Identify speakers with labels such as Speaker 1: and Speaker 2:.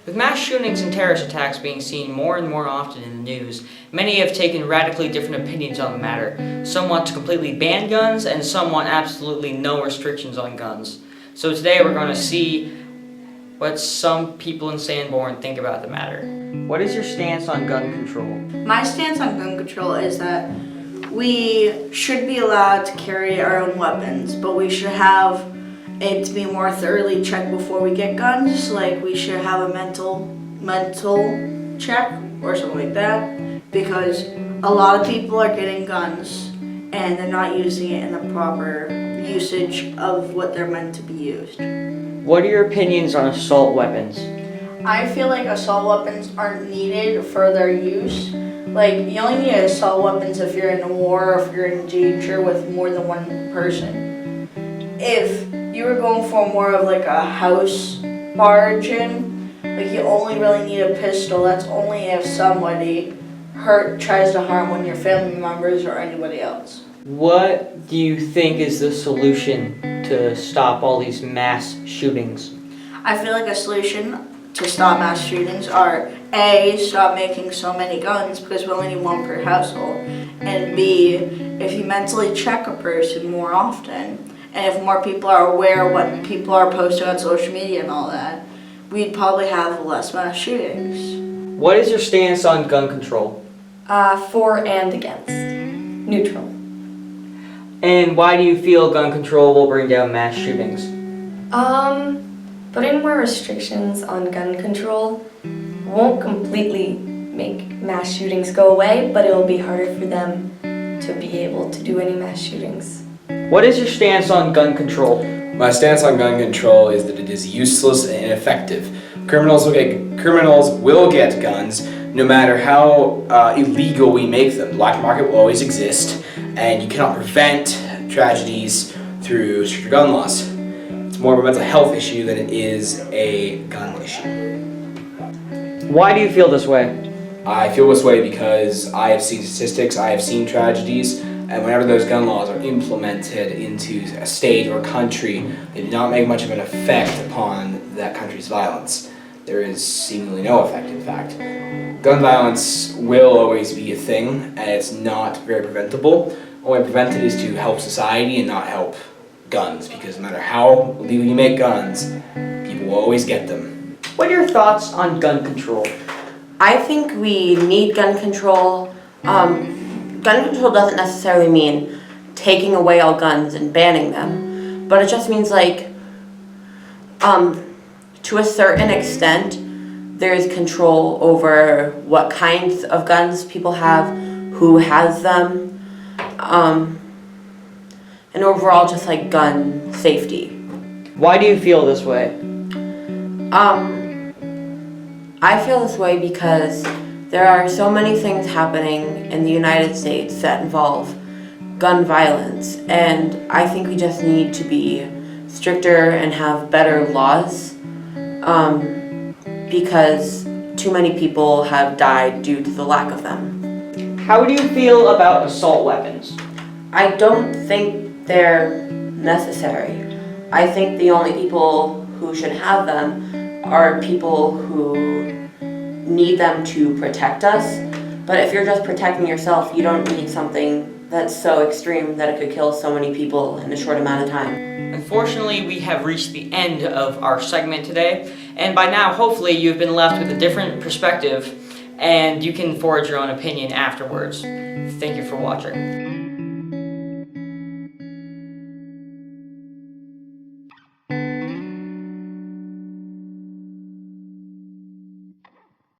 Speaker 1: With mass shootings and terrorist attacks being seen more and more often in the news, many have taken radically different opinions on the matter. Some want to completely ban guns, and some want absolutely no restrictions on guns. So today we're going to see what some people in Sanborn think about the matter. What is your stance on gun control?
Speaker 2: My stance on gun control is that we should be allowed to carry our own weapons, but we should have it to be more thoroughly checked before we get guns. Like, we should have a mental check or something like that, because a lot of people are getting guns and they're not using it in the proper usage of what they're meant to be used.
Speaker 1: What are your opinions on assault weapons?
Speaker 2: I feel like assault weapons aren't needed for their use. Like, you only need assault weapons if you're in a war or if you're in danger with more than one person. If you were going for more of like a house origin, like, you only really need a pistol. That's only if somebody tries to harm one of your family members or anybody else.
Speaker 1: What do you think is the solution to stop all these mass shootings?
Speaker 2: I feel like a solution to stop mass shootings are A, stop making so many guns because we only need one per household, and B, if you mentally check a person more often, and if more people are aware of what people are posting on social media and all that, we'd probably have less mass shootings.
Speaker 1: What is your stance on gun control?
Speaker 3: For and against. Neutral.
Speaker 1: And why do you feel gun control will bring down mass shootings?
Speaker 3: Putting more restrictions on gun control won't completely make mass shootings go away, but it will be harder for them to be able to do any mass shootings.
Speaker 1: What is your stance on gun control?
Speaker 4: My stance on gun control is that it is useless and ineffective. Criminals will get guns no matter how illegal we make them. The black market will always exist, and you cannot prevent tragedies through stricter gun laws. It's more of a mental health issue than it is a gun issue.
Speaker 1: Why do you feel this way?
Speaker 4: I feel this way because I have seen statistics, I have seen tragedies, and whenever those gun laws are implemented into a state or a country, they do not make much of an effect upon that country's violence. There is seemingly no effect, in fact. Gun violence will always be a thing, and it's not very preventable. Only prevented is to help society and not help guns, because no matter how legal you make guns, people will always get them.
Speaker 1: What are your thoughts on gun control?
Speaker 5: I think we need gun control. Gun control doesn't necessarily mean taking away all guns and banning them, but it just means, like, to a certain extent, there is control over what kinds of guns people have, who has them, and overall just like gun safety.
Speaker 1: Why do you feel this way?
Speaker 5: I feel this way because there are so many things happening in the United States that involve gun violence, and I think we just need to be stricter and have better laws, because too many people have died due to the lack of them.
Speaker 1: How do you feel about assault weapons?
Speaker 5: I don't think they're necessary. I think the only people who should have them are people who need them to protect us. But if you're just protecting yourself, you don't need something that's so extreme that it could kill so many people in a short amount of time.
Speaker 1: Unfortunately, we have reached the end of our segment today, and by now, hopefully, you've been left with a different perspective, and you can forge your own opinion afterwards. Thank you for watching.